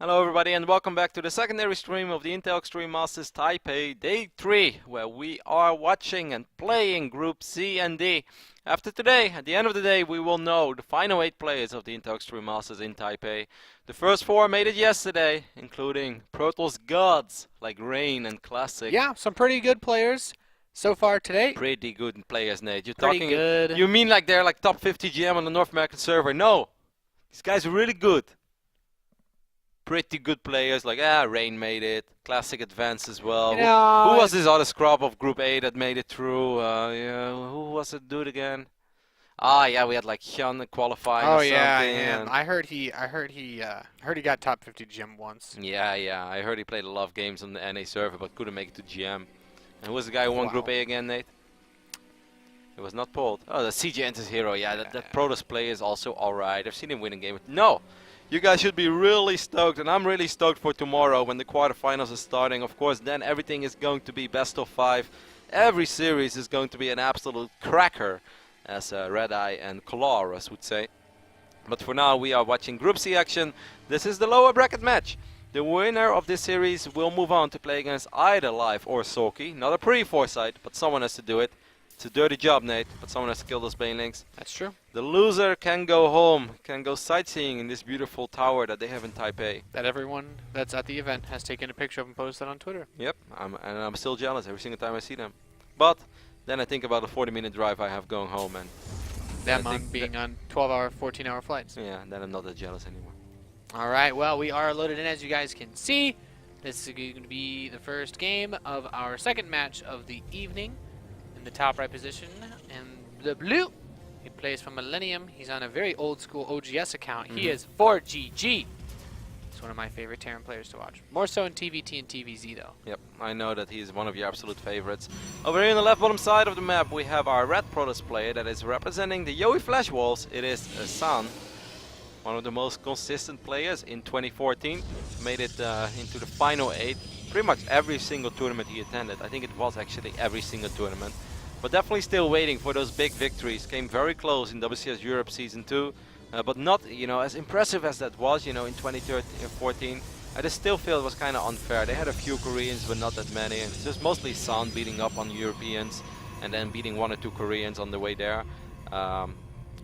Hello everybody and welcome back to the secondary stream of the Intel Extreme Masters Taipei Day 3, where we are watching and playing Group C and D. After today, at the end of the day, we will know the final 8 players of the Intel Extreme Masters in Taipei. The first 4 made it yesterday, including Protoss gods like Rain and Classic. Yeah, some pretty good players so far today. Pretty good players, Nate. You're Pretty talking, good. You mean like they're like top 50 GM on the North American server? No, these guys are really good. Pretty good players, like Rain made it, Classic Advance as well. Who was this other scrub of Group A that made it through? Who was it dude again? Yeah, we had like Hyun qualifying or something. Yeah. I heard he got top 50 GM once. Yeah, I heard he played a lot of games on the NA server but couldn't make it to GM. And who was the guy who won Group A again, Nate? It was not Polt. Oh, the CJ enters hero. Yeah, that Protoss play is also alright. I've seen him win a game. No! You guys should be really stoked, and I'm really stoked for tomorrow when the quarterfinals are starting. Of course, then everything is going to be best of 5. Every series is going to be an absolute cracker, as Red Eye and Colorus would say. But for now, we are watching Group C action. This is the lower bracket match. The winner of this series will move on to play against either Live or Soki. Not a pre-foresight, but someone has to do it. It's a dirty job, Nate, but someone has to kill those banelings. That's true. The loser can go home, can go sightseeing in this beautiful tower that they have in Taipei. That everyone that's at the event has taken a picture of and posted on Twitter. Yep, I'm still jealous every single time I see them. But then I think about the 40-minute drive I have going home, and them on being on 12-hour, 14-hour flights. Yeah, then I'm not that jealous anymore. All right, well, we are loaded in, as you guys can see. This is going to be the first game of our second match of the evening. In the top right position, and the blue, he plays for Millennium. He's on a very old school OGS account. He is ForGG. He's one of my favorite Terran players to watch. More so in TvT and TvZ though. Yep, I know that he's one of your absolute favorites. Over here on the left bottom side of the map, we have our red Protoss player that is representing the Yowie Flash Wolves. It is San, one of the most consistent players in 2014. Made it into the final 8. Pretty much every single tournament he attended. I think it was actually every single tournament. But definitely still waiting for those big victories. Came very close in WCS Europe Season 2. But not, as impressive as that was, in 2013 and 14. I just still feel it was kind of unfair. They had a few Koreans, but not that many. And it's just mostly San beating up on Europeans. And then beating 1 or 2 Koreans on the way there.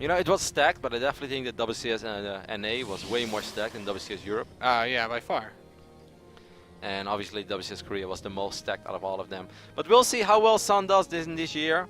It was stacked, but I definitely think that WCS NA was way more stacked than WCS Europe. Yeah, by far. And obviously WCS Korea was the most stacked out of all of them. But we'll see how well San does this year.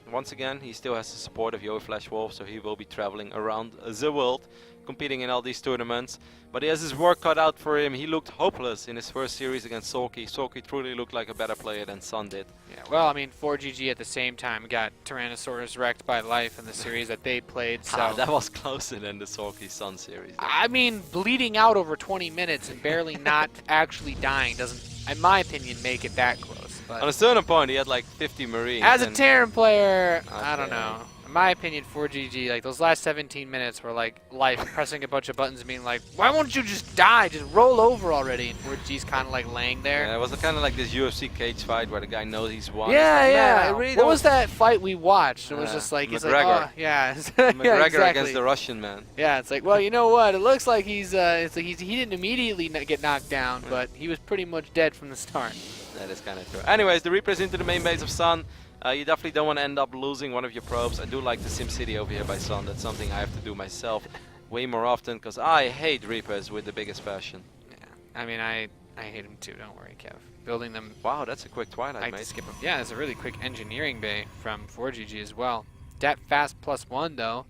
Once again, he still has the support of Yowie Flash Wolf, so he will be traveling around the world, competing in all these tournaments. But he has his work cut out for him. He looked hopeless in his first series against Soki. Soki truly looked like a better player than San did. Yeah, well, I mean, 4GG at the same time got Tyrannosaurus wrecked by Life in the series that they played. So that was closer than the Soki San series. I mean, bleeding out over 20 minutes and barely not actually dying doesn't, in my opinion, make it that close. But on a certain point, he had like 50 Marines. As a Terran player, I don't know. In my opinion, 4GG, like those last 17 minutes were like Life pressing a bunch of buttons and being like, why won't you just die? Just roll over already. And 4GG's kind of like laying there. Yeah, it was kind of like this UFC cage fight where the guy knows he's won. Yeah. Really what was that fight we watched? It was just like, he's like, oh, yeah. McGregor yeah, exactly. against the Russian man. Yeah, it's like, well, you know what? It looks like he's, he didn't immediately get knocked down, but he was pretty much dead from the start. That is kind of true. Anyways, the Reapers into the main base of San. You definitely don't want to end up losing one of your probes. I do like the SimCity over here by San. That's something I have to do myself way more often because I hate Reapers with the biggest passion. Yeah, I mean, I hate them too. Don't worry, Kev. Building them. Wow, that's a quick Twilight, mate. Skip them. Yeah, it's a really quick engineering bay from 4GG as well. Dat fast +1 though.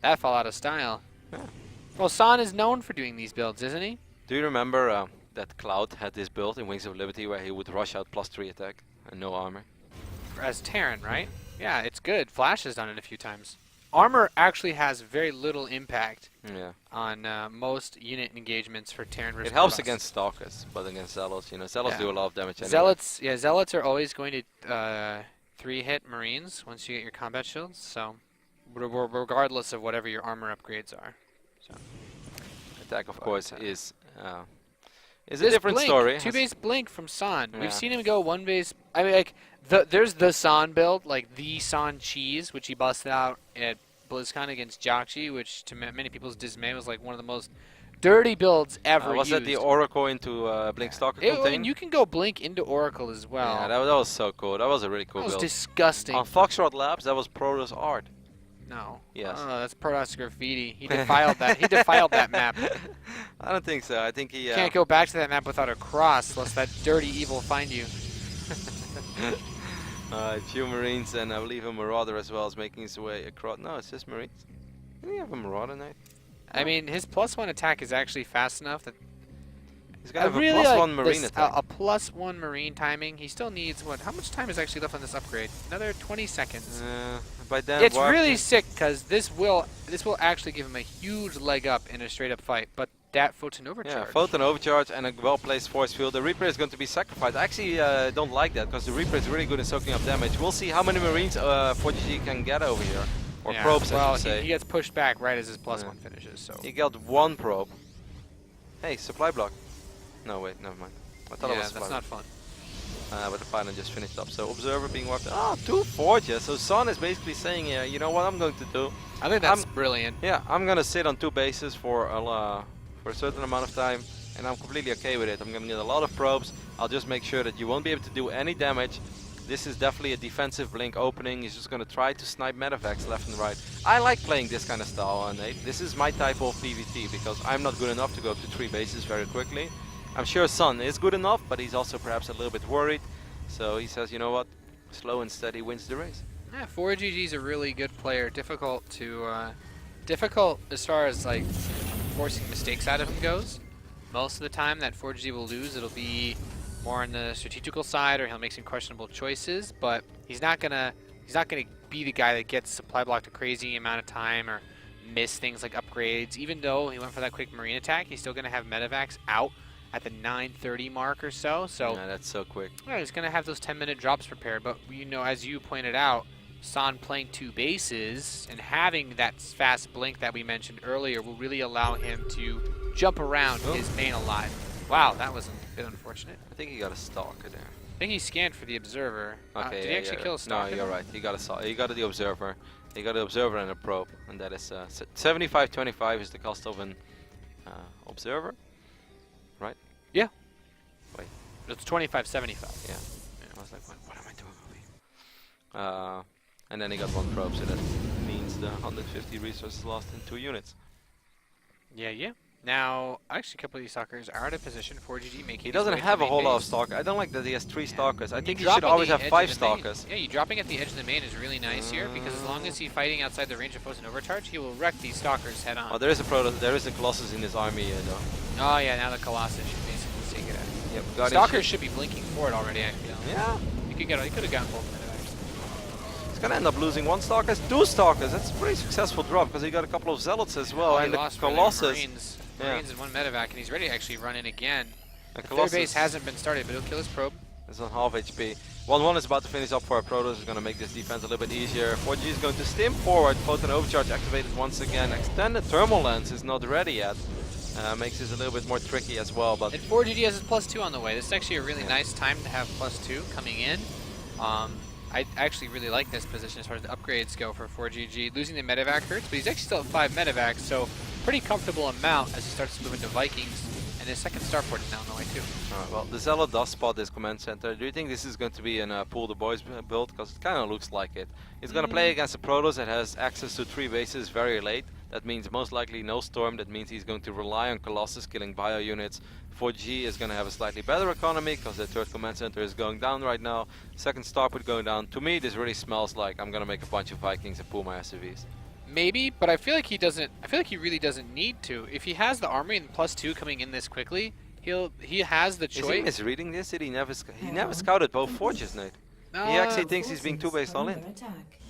That fall out of style. Yeah. Well, San is known for doing these builds, isn't he? Do you remember that Cloud had this build in Wings of Liberty where he would rush out +3 attack and no armor? As Terran, right? Yeah, it's good. Flash has done it a few times. Armor actually has very little impact on most unit engagements for Terran versus It helps Protoss. Against Stalkers, but against Zealots, Zealots do a lot of damage anyway. Zealots are always going to 3-hit Marines once you get your combat shields, so regardless of whatever your armor upgrades are. So. Attack, of course, is a different story. 2-base Blink from San. Yeah. We've seen him go 1-base. I mean, like, there's the San build, like the San Cheese, which he busted out at BlizzCon against Jakshi, which to many people's dismay was like one of the most dirty builds ever Was used. that the Oracle into Blink Stalker contain? And you can go Blink into Oracle as well. Yeah, that was so cool. That was a really cool That was build. disgusting. On Foxtrot Labs, that was Protoss art. No. Yes. Oh, that's Protoss graffiti. He defiled that. He defiled that map. I don't think so. I think he... You can't go back to that map without a cross, lest that dirty evil find you. A few Marines, and I believe a Marauder as well is making his way across. No, it's just Marines. Didn't he have a Marauder knight? I mean, his +1 attack is actually fast enough that He's got to have a +1 Marine attack. a +1 Marine timing. He still needs what? How much time is actually left on this upgrade? Another 20 seconds. By then, It's really sick because this will actually give him a huge leg up in a straight up fight. But that Photon Overcharge. Yeah, Photon Overcharge and a well-placed force field. The Reaper is going to be sacrificed. I actually don't like that because the Reaper is really good in soaking up damage. We'll see how many Marines ForGG can get over here. Or probes, I should say. He gets pushed back right as his +1 finishes. So he got one probe. Hey, supply block. No, wait, never mind. I thought it was that's not fun. But the Python just finished up. So Observer being wiped out. Ah, 2 forges. So Son is basically saying here, you know what I'm going to do? I think that's brilliant. Yeah, I'm going to sit on 2 bases for a certain amount of time. And I'm completely okay with it. I'm going to get a lot of probes. I'll just make sure that you won't be able to do any damage. This is definitely a defensive Blink opening. He's just going to try to snipe medevacs left and right. I like playing this kind of style, Nate. This is my type of PvT because I'm not good enough to go up to 3 bases very quickly. I'm sure Son is good enough, but he's also perhaps a little bit worried. So he says, you know what, slow and steady wins the race. Yeah, ForGG is a really good player. Difficult as far as like forcing mistakes out of him goes. Most of the time that ForGG will lose, it'll be more on the strategical side, or he'll make some questionable choices. But he's not gonna be the guy that gets supply blocked a crazy amount of time or miss things like upgrades. Even though he went for that quick Marine attack, he's still gonna have medevacs out at the 9:30 mark or so. So yeah, that's so quick. Yeah, he's gonna have those 10-minute drops prepared. But you know, as you pointed out, Son playing 2 bases and having that fast blink that we mentioned earlier will really allow him to jump around his main alive. Wow, that was a bit unfortunate. I think he got a Stalker there. I think he scanned for the Observer. Okay, did he actually kill a Stalker? No, you're right. He got the Observer. He got the Observer and a probe, and that is 75.25 is the cost of an Observer, right? Yeah. Wait. It's 25.75. Yeah. I was like, what am I doing over here? And then he got 1 probe, so that means the 150 resources lost in 2 units. Yeah. Now, actually, a couple of these stalkers are out of position. ForGG making. He doesn't have a whole lot of stalkers. I don't like that he has 3 stalkers. I think he should always have 5 stalkers. Yeah, you dropping at the edge of the main is really nice here because as long as he's fighting outside the range of Photon Overcharge, he will wreck these stalkers head on. Oh, there is a Colossus in his army though. Oh yeah, now the Colossus should basically take it out. Yep. Stalkers should be blinking for it already. I feel. Yeah. He could have gotten both medevacs. He's gonna end up losing 1 stalker, 2 stalkers. That's a pretty successful drop because he got a couple of zealots as well, and the Colossus. Marines and 1 medevac, and he's ready to actually run in again. The Colossus 3rd base hasn't been started, but he'll kill his probe. It's on half HP. 1-1 is about to finish up for a Protoss. Is going to make this defense a little bit easier. ForGG is going to stim forward. Photon Overcharge activated once again. Extended Thermal Lens is not ready yet. Makes this a little bit more tricky as well. But and ForGG has his +2 on the way. This is actually a really nice time to have +2 coming in. I actually really like this position as far as the upgrades go for ForGG. Losing the medevac hurts, but he's actually still at 5 medevacs, so pretty comfortable amount as he starts to move into Vikings. And his 2nd starport is now on the way too. Well, the Zealot does spot this command center. Do you think this is going to be a Pool the Boys build? Because it kind of looks like it. It's going to play against a Protoss that has access to 3 bases very late. That means most likely no Storm. That means he's going to rely on Colossus killing bio units. ForGG is going to have a slightly better economy because the 3rd command center is going down right now. 2nd starport going down. To me, this really smells like I'm going to make a bunch of Vikings and pool my SCVs. Maybe, but I feel like he doesn't. I feel like he really doesn't need to. If he has the army and +2 coming in this quickly, he has the choice. Is he misreading this? Did he never scouted both forges, Nate? He actually thinks he's being 2-based all in.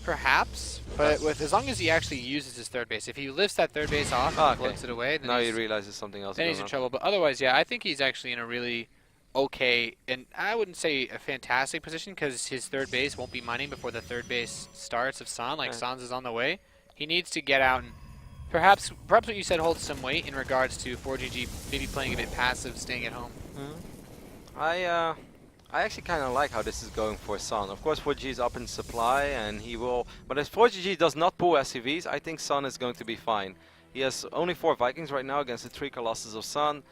Perhaps, but as long as he actually uses his 3rd base. If he lifts that 3rd base off and floats it away, then now he realizes something else. Then he's in trouble. But otherwise, yeah, I think he's actually in a really okay, and I wouldn't say a fantastic position because his 3rd base won't be mining before the 3rd base starts of San. Like San's is on the way. He needs to get out and perhaps what you said holds some weight in regards to ForGG maybe playing a bit passive, staying at home. I actually kind of like how this is going for San. Of course, ForGG is up in supply, and he will. But if ForGG does not pull SCVs, I think San is going to be fine. He has only 4 Vikings right now against the 3 Colossus of Sun.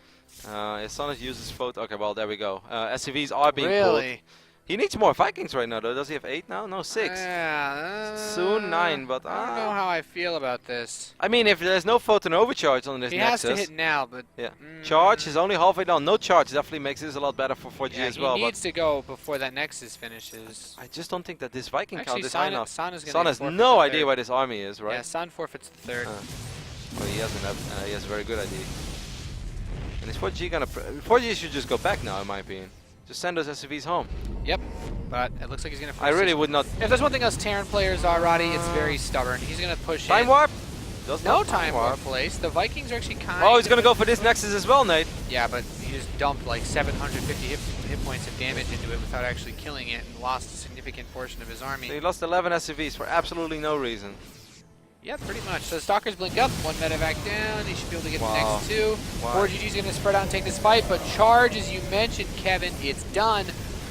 His Sun uses photo. Okay, well, there we go. SCVs are being pulled. Really? He needs more Vikings right now, though. Does he have 8 now? No, 6. Yeah. Soon 9, but I don't know how I feel about this. I mean, if there's no photon overcharge on this He Nexus, has to hit now, but yeah, charge is only halfway down. No charge definitely makes this a lot better for 4G yeah, as well. He needs to go before that Nexus finishes. I just don't think that this Viking Actually, count is high enough. Sun is Sun gonna has no idea where this army is, right? Yeah, Sun forfeits the third. Well, he has a very good idea. And is 4G gonna? 4G should just go back now, in my opinion. Just send those SCVs home. Yep, but it looks like he's gonna. I really would not. If there's one thing us Terran players are, Roddy, it's very stubborn. He's gonna push Time in. warp. No time warp place. The Vikings are actually kind. Oh, he's gonna go for this Nexus as well, Nate. Yeah, but he just dumped like 750 hit points of damage into it without actually killing it and lost a significant portion of his army. So he lost 11 SCVs for absolutely no reason. Yeah, pretty much. So Stalkers blink up, 1 medevac down. He should be able to get the next 2. Wow. 4GG's going to spread out and take this fight, but charge, as you mentioned, Kevin, it's done.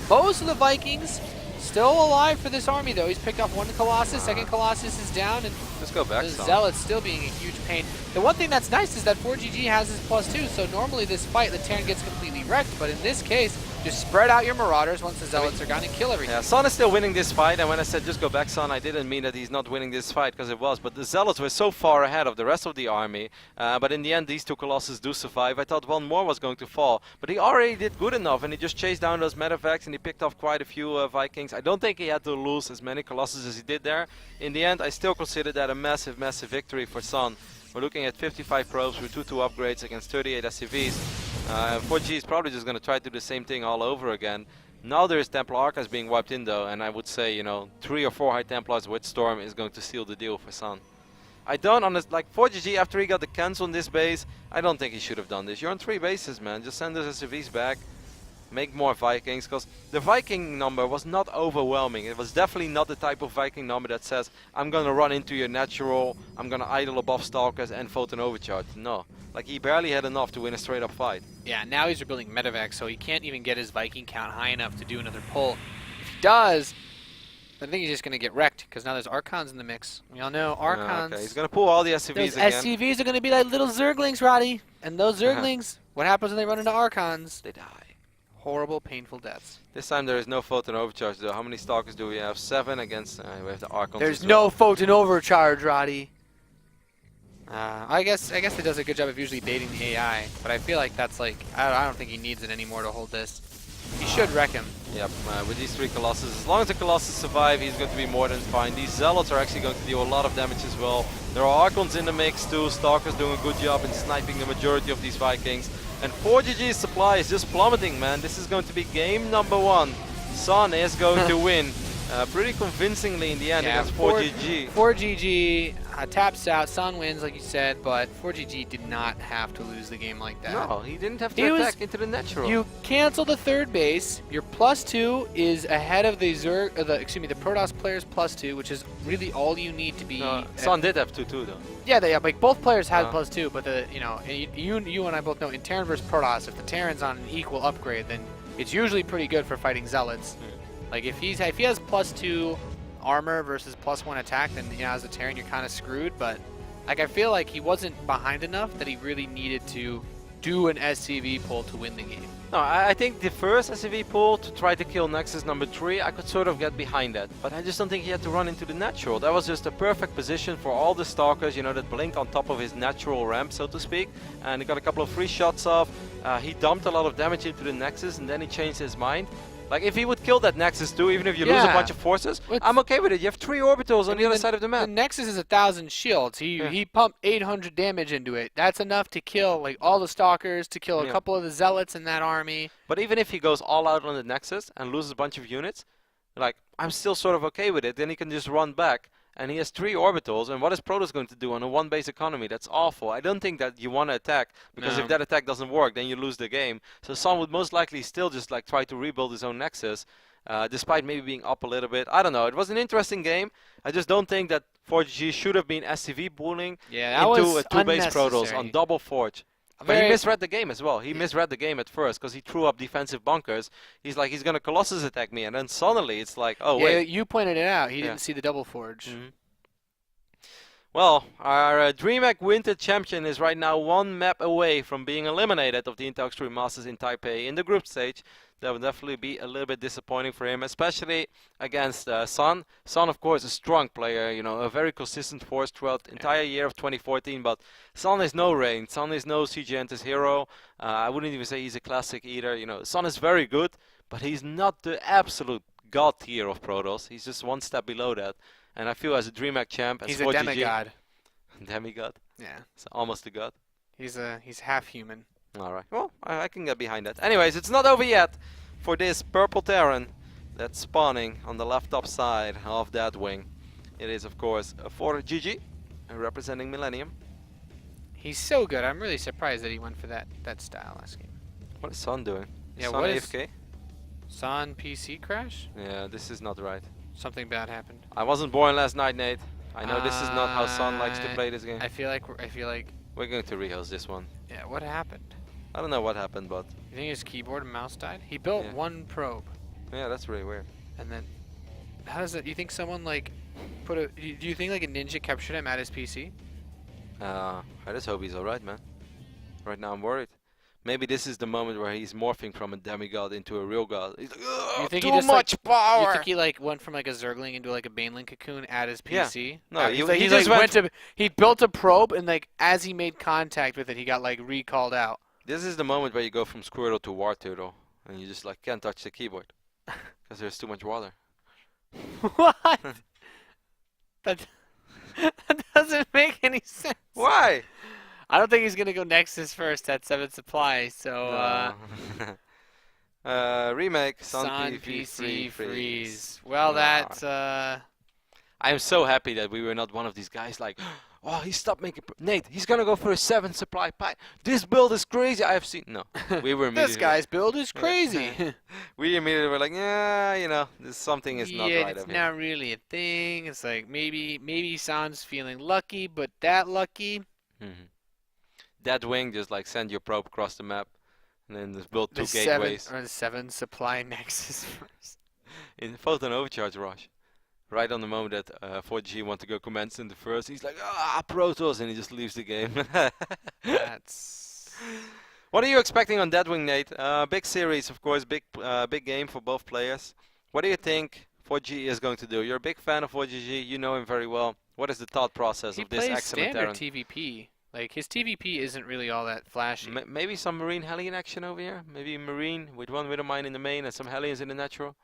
Most of the Vikings still alive for this army, though. He's picked off 1 Colossus, second Colossus is down, and just go back. the Zealot's still being a huge pain. The one thing that's nice is that 4GG has his +2, so normally this fight, the Terran gets completely wrecked, but in this case, just spread out your Marauders once the Zealots are gone and kill everything. Yeah, Sun is still winning this fight, and when I said just go back, Sun, I didn't mean that he's not winning this fight, because it was, but the Zealots were so far ahead of the rest of the army, but in the end these 2 Colossus do survive. I thought 1 more was going to fall, but he already did good enough, and he just chased down those medevacs, and he picked off quite a few Vikings. I don't think he had to lose as many Colossus as he did there. In the end, I still consider that a massive, massive victory for Sun. We're looking at 55 probes with 2-2 upgrades against 38 SCVs. 4G is probably just going to try to do the same thing all over again. Now there is Templar Archives being wiped in though, and I would say, you know, 3 or 4 High Templars with Storm is going to seal the deal for Sun. I don't honestly, like 4GG after he got the cancel on this base, I don't think he should have done this. You're on 3 bases, man. Just send those SCVs back. Make more Vikings, because the Viking number was not overwhelming. It was definitely not the type of Viking number that says, I'm going to run into your natural, I'm going to idle above Stalkers and Photon Overcharge. No. Like, he barely had enough to win a straight up fight. Yeah, now he's rebuilding medevac, so he can't even get his Viking count high enough to do another pull. If he does, I think he's just going to get wrecked, because now there's Archons in the mix. We all know Archons. Okay, he's going to pull all the SCVs those again. SCVs are going to be like little Zerglings, Roddy. And those Zerglings, what happens when they run into Archons? They die. Horrible, painful deaths. This time there is no Photon Overcharge though. How many Stalkers do we have? 7 against, we have the Archons. There's no Photon Overcharge, Roddy. I guess it does a good job of usually baiting the AI, but I feel like that's like, I don't think he needs it anymore to hold this. He should wreck him. Yep, with these 3 Colossus, as long as the Colossus survive, he's going to be more than fine. These Zealots are actually going to deal a lot of damage as well. There are Archons in the mix too. Stalkers doing a good job in sniping the majority of these Vikings. And 4GG's supply is just plummeting, man. This is going to be game number 1. Sun is going to win pretty convincingly in the end against 4GG. 4GG taps out. Sun wins, like you said, but 4GG did not have to lose the game like that. No, he didn't have to attack into the natural. You cancel the 3rd base. Your +2 is ahead of the the Protoss player's +2, which is really all you need to be. Sun did have 2-2 though. Yeah, like both players had +2, but you and I both know in Terran versus Protoss, if the Terran's on an equal upgrade, then it's usually pretty good for fighting Zealots. Like if he has +2 armor versus +1 attack, then as a Terran you're kind of screwed. But like I feel like he wasn't behind enough that he really needed to do an SCV pull to win the game. No, I think the first SCV pull to try to kill Nexus number 3, I could sort of get behind that. But I just don't think he had to run into the natural. That was just a perfect position for all the Stalkers, that blink on top of his natural ramp, so to speak. And he got a couple of free shots off. He dumped a lot of damage into the Nexus, and then he changed his mind. Like, if he would kill that Nexus too, even if you lose a bunch of forces, I'm okay with it. You have 3 orbitals on the other side of the map. The Nexus is 1,000 shields. He pumped 800 damage into it. That's enough to kill like all the Stalkers, to kill a couple of the Zealots in that army. But even if he goes all out on the Nexus and loses a bunch of units, like, I'm still sort of okay with it. Then he can just run back. And he has 3 orbitals, and what is Protoss going to do on a 1 base economy? That's awful. I don't think that you want to attack, because if that attack doesn't work, then you lose the game. So Sun would most likely still just like try to rebuild his own Nexus, despite maybe being up a little bit. I don't know. It was an interesting game. I just don't think that 4GG should have been SCV pooling into a 2-base Protoss on double Forge. But he misread the game as well. He misread the game at first because he threw up defensive bunkers. He's like, he's going to Colossus attack me. And then suddenly it's like, oh, wait. You pointed it out. He didn't see the double Forge. Well, our DreamHack Winter Champion is right now one map away from being eliminated of the Intel Extreme Masters in Taipei in the group stage. That would definitely be a little bit disappointing for him, especially against Sun. Sun, of course, a strong player, you know, a very consistent force throughout the entire year of 2014. But Sun is no Rain. Sun is no CGNT's hero. I wouldn't even say he's a classic either. You know, Sun is very good, but he's not the absolute god tier of Protoss. He's just one step below that. And I feel as a DreamHack champ, as He's a ForGG, demigod. demigod. Yeah. It's almost a god. He's half human. All right. Well, I can get behind that. Anyways, it's not over yet for this purple Terran that's spawning on the left top side of that wing. It is, of course, ForGG representing Millennium. He's so good. I'm really surprised that he went for that style last game. What is Sun doing? Is Yeah, Sun what is- AFK? Sun PC crash? Yeah, this is not right. Something bad happened. I wasn't born last night, Nate. I know this is not how Sun likes to play this game. I feel like We're going to rehost this one. yeah. What happened? I don't know what happened, but You think his keyboard and mouse died? He built Yeah. one probe, yeah, that's really weird. and then how does it? You think someone like put a? Do you think like a ninja captured him at his PC? I just hope he's alright, man. Right now I'm worried. Maybe this is the moment where he's morphing from a demigod into a real god. He's like, You think too he just much You power! think he like went from like a Zergling into like a Baneling cocoon at his Yeah. PC? No, he's he like, just went he built a probe and like as he made contact with it, he got like recalled out. This is the moment where you go from Squirtle to War Turtle, and you just like can't touch the keyboard because there's too much water. What? that that doesn't make any sense. Why? I don't think he's gonna go Nexus first at 7 supply. So Remake Sun Sun PC freeze. freeze. Well, Yeah. that's I am so happy that we were not one of these guys like, oh, he stopped making. Nate, he's gonna go for a 7 supply pipe. This build is crazy. I have seen. No, we were this immediately. guy's build is crazy. We immediately were like, yeah, you know, this something is not Yeah, right it's of him. not really a thing. It's like maybe San's feeling lucky, but that lucky. Mhm. That wing just like send your probe across the map, and then just build two The gateways 7 supply Nexus first. in photon overcharge rush. Right on the moment that 4G want to go commence in the first, he's like, ah, Protoss, and he just leaves the game. That's What are you expecting on that wing, Nate? Big series, of course, big game for both players. What do you think 4G is going to do? You're a big fan of 4GG, you know him very well. What is the thought process he of this plays excellent standard Terran? TvP. Like his TvP isn't really all that flashy. Maybe some Marine Hellion action over here? Maybe Marine with one Widow Mine in the main and some Hellions in the natural?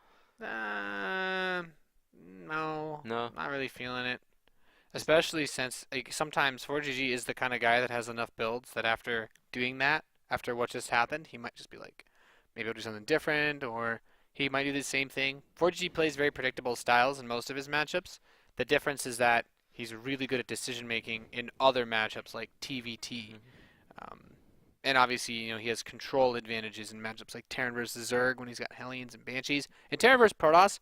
No, No? not really feeling it. Especially since like, sometimes 4GG is the kind of guy that has enough builds that after doing that, after what just happened, he might just be like, maybe I'll do something different, or he might do the same thing. 4GG plays very predictable styles in most of his matchups. The difference is that he's really good at decision making in other matchups like TvT. And obviously, you know, he has control advantages in matchups like Terran versus Zerg when he's got Hellions and Banshees. In Terran versus Protoss,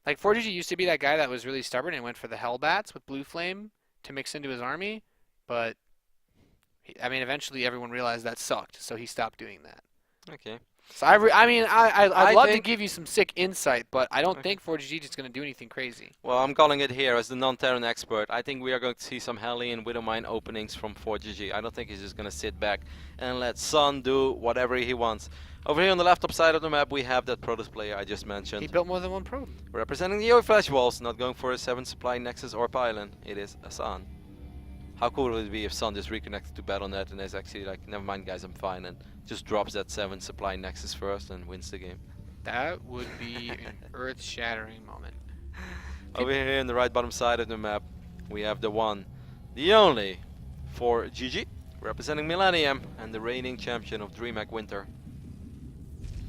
like 4GG used to be that guy that was really stubborn and went for the Hellbats with Blue Flame to mix into his army, but I mean, eventually everyone realized that sucked, so he stopped doing that. Okay. So I'd love to think- give you some sick insight, but I don't Okay. think 4GG is going to do anything crazy. Well, I'm calling it here as the non-Terran expert. I think we are going to see some Hellion Widow Mine openings from 4GG. I don't think he's just going to sit back and let Sun do whatever he wants. Over here on the left top side of the map, we have that Protoss player I just mentioned. He built more than one probe. Representing the Yowie Flash Walls, not going for a 7 supply Nexus or Pylon. It is a Sun. How cool would it be if Sun just reconnected to Battle.net and is actually like, never mind guys, I'm fine, and just drops that 7 supply Nexus first and wins the game. That would be an earth-shattering moment. Over here in the right bottom side of the map, we have the one, the only, 4GG, representing Millennium and the reigning champion of DreamHack Winter.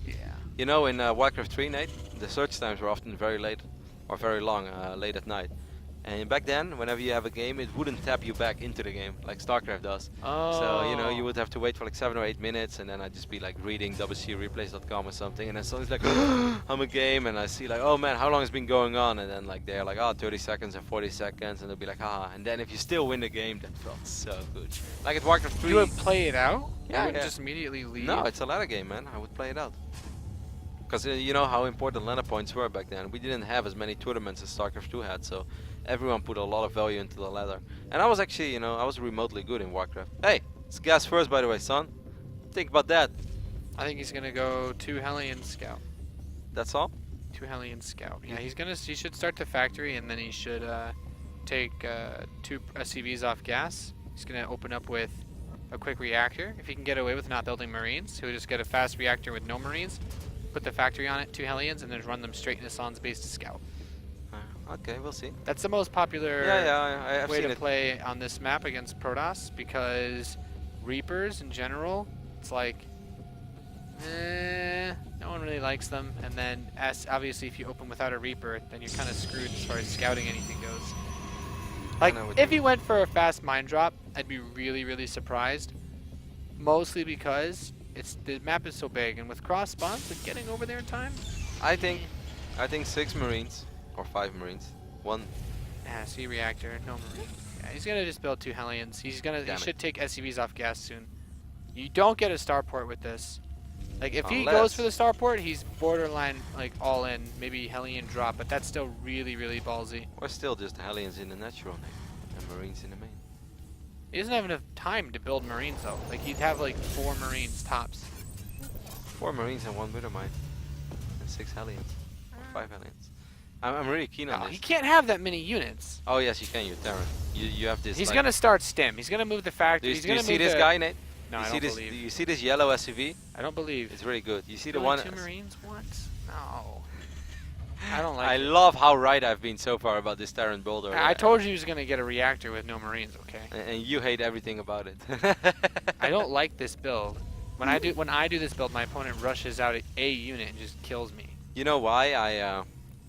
Yeah. You know, in Warcraft 3, Nate, the search times were often very late, or very long, late at night. And back then, whenever you have a game, it wouldn't tap you back into the game, like StarCraft does. Oh. So, you know, you would have to wait for like 7 or 8 minutes, and then I'd just be like reading wcreplays.com or something, and then suddenly it's like, I'm a game, and I see like, oh man, how long has been going on? And then like they're like, oh, 30 seconds and 40 seconds, and they'll be like, ah. And then if you still win the game, that felt so good. Like at Warcraft 3. You would play it out? Yeah, You wouldn't yeah. just immediately leave? No, it's a ladder game, man. I would play it out. Because you know how important ladder points were back then. We didn't have as many tournaments as StarCraft 2 had, so everyone put a lot of value into the ladder. And I was actually, you know, I was remotely good in Warcraft. Hey, it's gas first, by the way, son. Think about that. I think he's gonna go 2 Hellion Scout. That's all? 2 Hellion Scout. Yeah, he should start the factory, and then he should take 2 SCVs off gas. He's gonna open up with a quick reactor. If he can get away with not building Marines, he'll just get a fast reactor with no Marines, put the factory on it, 2 Hellions, and then run them straight into San's base to scout. Okay, we'll see. That's the most popular I've way seen to it. play on this map against Protoss, because Reapers in general, it's like, no one really likes them. And then, obviously, if you open without a Reaper, then you're kind of screwed as far as scouting anything goes. Like, if he went for a fast mine drop, I'd be really, really surprised. Mostly because the map is so big, and with cross spawns, with getting over there in time. I think 6 Marines or 5 Marines. 1. Yeah, see reactor, no Marine. Yeah, he's gonna just build 2 Hellions. He should take SCVs off gas soon. You don't get a starport with this. Like, if he goes for the starport, he's borderline like all in, maybe Hellion drop, but that's still really, really ballsy. Or still just Hellions in the natural name and Marines in the main. He doesn't have enough time to build Marines though. Like, he'd have like 4 Marines tops. 4 Marines and 1 Widowmine. And 6 Hellions. Or 5 Hellions. I'm really keen on No, this. he can't have that many units. Oh yes, you can, you Terran. You have this. He's like, gonna start stim. He's gonna move the factory. Do you see this guy, Nate? No, you I see don't this, believe. Do you see this yellow SUV? I don't believe. It's really good. You see the Only one. 2 Marines? What? No. I don't like I it. love how right I've been so far about this Terran builder. I told you he was gonna get a reactor with no Marines, okay? And you hate everything about it. I don't like this build. When I do this build, my opponent rushes out a unit and just kills me. You know why I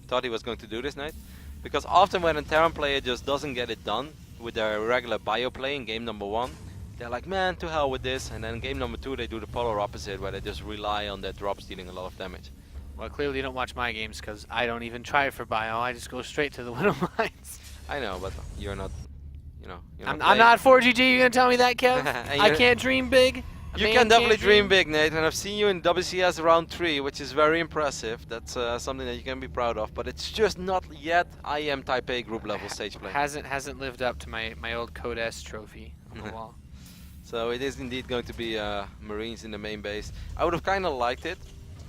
thought he was going to do this, Nate? Because often when a Terran player just doesn't get it done with their regular bio play in game number 1, they're like, man, to hell with this. And then game number 2, they do the polar opposite, where they just rely on their drops dealing a lot of damage. Well, clearly you don't watch my games, because I don't even try for bio. I just go straight to the widow mines. I know, but you're not, you know. I'm not 4GG. You gonna tell me that, Kev? I you're- can't dream big. You can definitely dream big, Nate, and I've seen you in WCS round 3, which is very impressive. That's something that you can be proud of, but it's just not yet IEM Taipei group level stage play. Hasn't lived up to my old Code S trophy on the wall. So it is indeed going to be Marines in the main base. I would have kind of liked it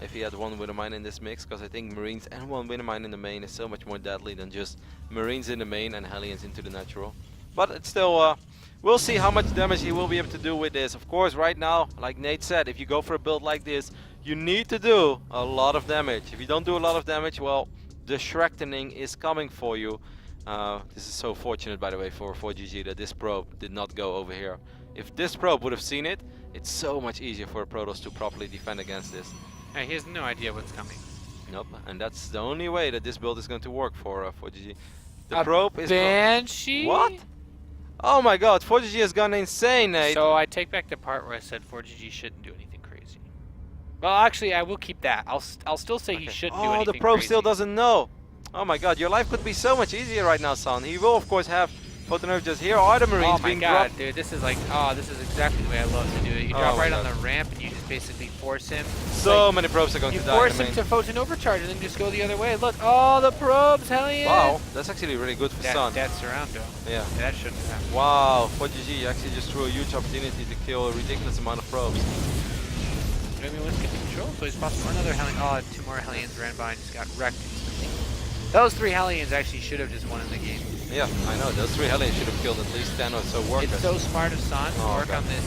if he had 1 Widowmine in this mix, because I think Marines and 1 Widowmine in the main is so much more deadly than just Marines in the main and Hellions into the natural. But it's still, we'll see how much damage he will be able to do with this. Of course, right now, like Nate said, if you go for a build like this, you need to do a lot of damage. If you don't do a lot of damage, well, the Shrek-tening is coming for you. This is so fortunate, by the way, for ForGG that this probe did not go over here. If this probe would have seen it, it's so much easier for a Protoss to properly defend against this. Hey, he has no idea what's coming. Nope, and that's the only way that this build is going to work for ForGG. The probe is... Banshee? What? Oh my god, ForGG has gone insane, Nate. So I take back the part where I said 4GG shouldn't do anything crazy. Well, actually, I will keep that. I'll still say he shouldn't do anything the probe crazy. still doesn't know. Oh my god, your life could be so much easier right now, son. He will, of course, have Photonerve just here. Are the Marines being dropped? Dude, this is like, this is exactly the way I love to do it. You drop right on the ramp and you just basically force him. So many probes are going to die. You force him to photon overcharge and then just go the other way. Look, all the probes, hell yeah. Wow, that's actually really good for Sun. That's surround though. Yeah. That shouldn't happen. Wow, ForGG actually just threw a huge opportunity to kill a ridiculous amount of probes. Maybe wants to get control, so he's possible another Hellion. Oh, 2 more Hellions ran by and just got wrecked instantly. Those 3 Hellions actually should have just won in the game. Yeah, I know. Those 3 Hellions should have killed at least 10 or so workers. It's so smart of San to work on this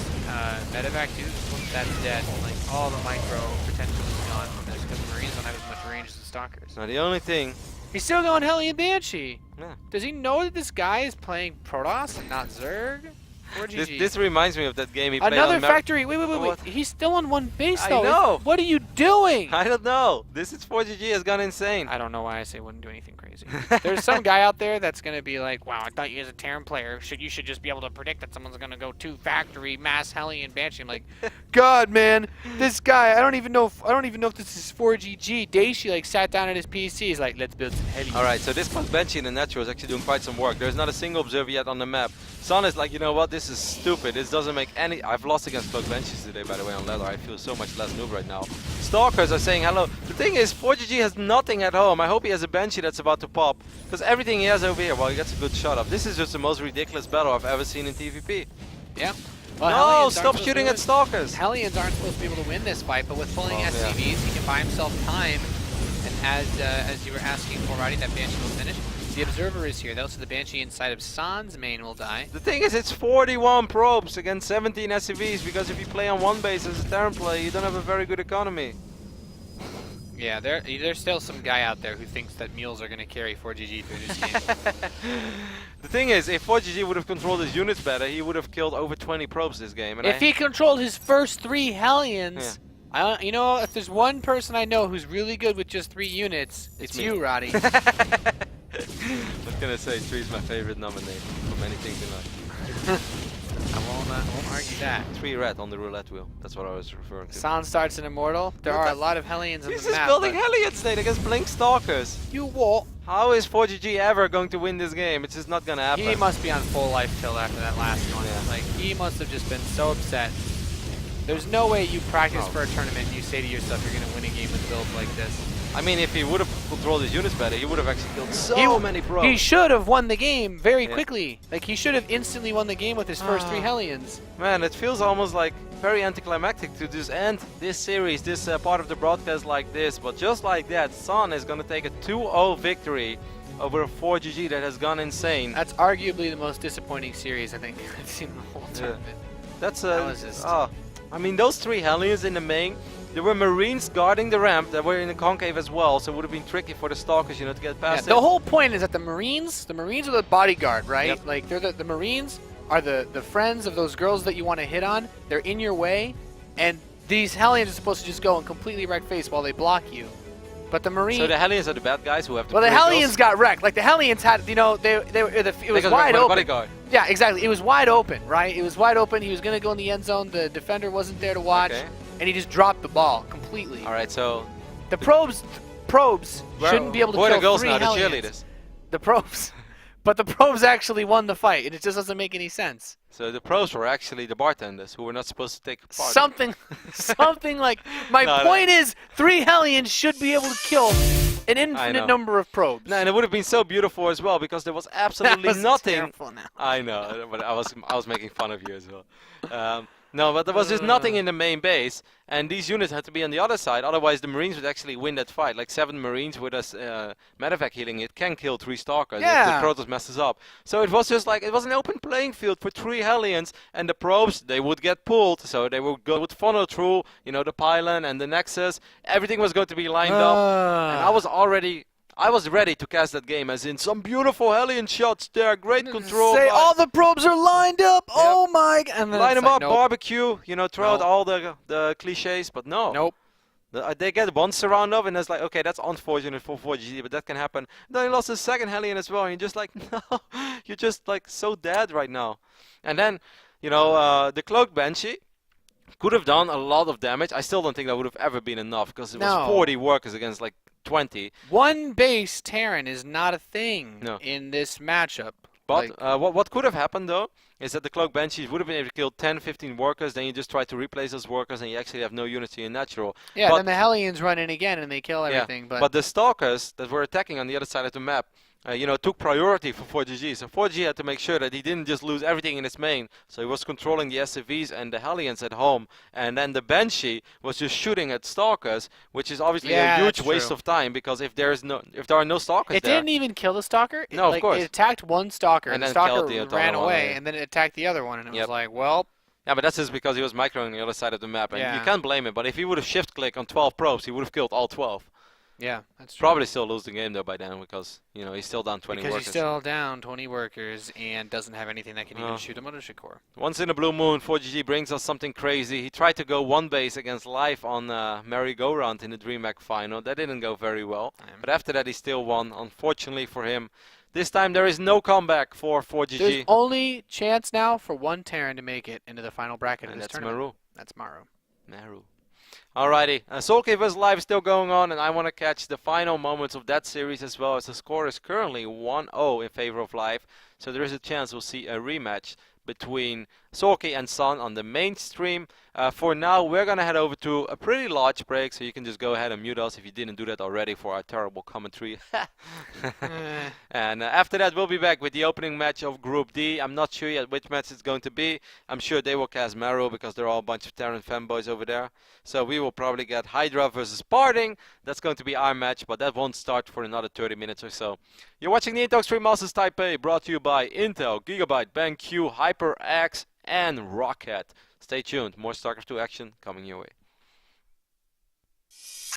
medevac too. Once that's dead, like all the micro potential is gone from this because the Marines don't have as much range as the Stalkers. Now the only thing... He's still going Hellion Banshee. Yeah. Does he know that this guy is playing Protoss and not Zerg? This reminds me of that game he played Another on factory. Wait. What? He's still on 1 base I though. know. What are you doing? I don't know. This is ForGG has gone insane. I don't know why I say wouldn't do anything crazy. There's some guy out there that's gonna be like, wow, I thought you as a Terran player you should just be able to predict that someone's gonna go 2 factory mass Hellion Banshee. I'm like, God, man, this guy. I don't even know if this is 4GG. Daishi like sat down at his PC. He's like, let's build some helis. All right, so this Benchi in the natural is actually doing quite some work. There's not a single observer yet on the map. Sun is like, you know what? This is stupid. This doesn't make any. I've lost against Cloak Benches today, by the way, on ladder. I feel so much less noob right now. Stalkers are saying hello. The thing is, 4GG has nothing at home. I hope he has a Banshee that's about to pop, because everything he has over here, well, he gets a good shot off. This is just the most ridiculous battle I've ever seen in TvP. Yeah. Well, No, stop shooting at Stalkers. Hellions aren't supposed to be able to win this fight, but with pulling SCVs, he can buy himself time. And as you were asking for, Roddy, that Banshee will finish. The Observer is here, though, so the Banshee inside of San's main will die. The thing is, it's 41 probes against 17 SCVs, because if you play on one base as a Terran player, you don't have a very good economy. Yeah, there's still some guy out there who thinks that mules are going to carry 4GG through this game. The thing is, if 4GG would have controlled his units better, he would have killed over 20 probes this game. And if he controlled his first 3 Hellions, you know, if there's one person I know who's really good with just 3 units, it's you, Roddy. What can I say? 3 is my favorite number name from anything tonight. I won't argue that. 3 red on the roulette wheel. That's what I was referring to. San starts an Immortal. There are a lot of Hellions on the map. This is building Hellions state against Blink Stalkers. You what? How is 4GG ever going to win this game? It's just not going to happen. He must be on full life till after that last one. Yeah. Like, he must have just been so upset. There's no way you practice for a tournament and you say to yourself you're going to win a game with builds like this. I mean, if he would have controlled his units better, he would have actually killed so many probes. He should have won the game very quickly. Like, he should have instantly won the game with his first 3 Hellions. Man, it feels almost like very anticlimactic to just end this series, this part of the broadcast like this. But just like that, Sun is going to take a 2-0 victory over a 4GG that has gone insane. That's arguably the most disappointing series I think I've seen in the whole tournament. That's that was just... I mean, those 3 Hellions in the main, there were Marines guarding the ramp that were in the concave as well, so it would have been tricky for the Stalkers, you know, to get past it. The whole point is that the Marines are the bodyguard, right? Yep. Like, they're the Marines are the friends of those girls that you want to hit on. They're in your way, and these Hellions are supposed to just go and completely wreck face while they block you. But the Marines... So the Hellions are the bad guys who have to... Well, the Hellions got wrecked. Like, the Hellions had, you know, it was wide open. Bodyguard. Yeah, exactly. It was wide open, right? It was wide open. He was going to go in the end zone. The defender wasn't there to watch. Okay. And he just dropped the ball completely. All right, so... The probes shouldn't be able to kill 3 Hellions. The probes. But the probes actually won the fight. It just doesn't make any sense. So the pros were actually the bartenders who were not supposed to take part. Something like... My point is, 3 Hellions should be able to kill an infinite number of probes. No, and it would have been so beautiful as well, because there was absolutely nothing. Now. I know, but I was making fun of you as well. No, but there was just nothing in the main base, and these units had to be on the other side, otherwise the Marines would actually win that fight. Like 7 Marines with us medevac healing, it can kill 3 Stalkers if the Protoss messes up. So it was just like, it was an open playing field for 3 Hellions, and the probes, they would get pulled, so they would go with funnel through, you know, the pylon and the Nexus. Everything was going to be lined up, and I was ready to cast that game, as in some beautiful Hellion shots there, great control. Say all the probes are lined up. Yep. Oh my god! And then line them up, barbecue, you know, throw out all the cliches, but no. Nope. They get one surround of, and it's like, okay, that's unfortunate for 4GG, but that can happen. Then he lost his second Hellion as well, and you're just like, no, you're just like so dead right now. And then, you know, the Cloak Banshee could have done a lot of damage. I still don't think that would have ever been enough, because it was 40 workers against like 20. One base Terran is not a thing in this matchup. But what could have happened though is that the Cloak Banshees would have been able to kill 10-15 workers, then you just try to replace those workers and you actually have no unity in natural. Yeah, then the Hellions run in again and they kill everything. Yeah, but the Stalkers that were attacking on the other side of the map, you know, took priority for 4GG. So 4GG had to make sure that he didn't just lose everything in his main. So he was controlling the SCVs and the Hellions at home. And then the Banshee was just shooting at Stalkers, which is obviously a huge waste of time, because if there are no Stalkers it didn't even kill the Stalker. No, of course. It attacked one Stalker, and the Stalker ran away, and then it attacked the other one, and it was like, well... Yeah, but that's just because he was microing the other side of the map, and you can't blame him. But if he would have shift-clicked on 12 probes, he would have killed all 12. Yeah, that's true. Probably still lose the game though by then, because you know he's still down 20 workers. Because he's still down 20 workers and doesn't have anything that can even shoot a Mothership Core. Once in a blue moon, 4GG brings us something crazy. He tried to go one base against Life on merry-go-round in the DreamHack final. That didn't go very well. But after that, he still won. Unfortunately for him, this time there is no comeback for 4GG. There's only chance now for one Terran to make it into the final bracket of this tournament. Maru. That's Maru. Meru. Alrighty, Soul Cave vs Live is still going on, and I want to catch the final moments of that series as well, as the score is currently 1-0 in favor of Live. So there is a chance we'll see a rematch between Sorky and Sun on the main stream. For now, we're going to head over to a pretty large break, so you can just go ahead and mute us if you didn't do that already for our terrible commentary. And after that, we'll be back with the opening match of Group D. I'm not sure yet which match it's going to be. I'm sure they will cast Meru because they're all a bunch of Terran fanboys over there. So we will probably get Hydra versus Parting. That's going to be our match, but that won't start for another 30 minutes or so. You're watching the Intel Stream Masters Taipei, brought to you by Intel, Gigabyte, BenQ, HyperX, and Rocket. Stay tuned, more StarCraft 2 action coming your way.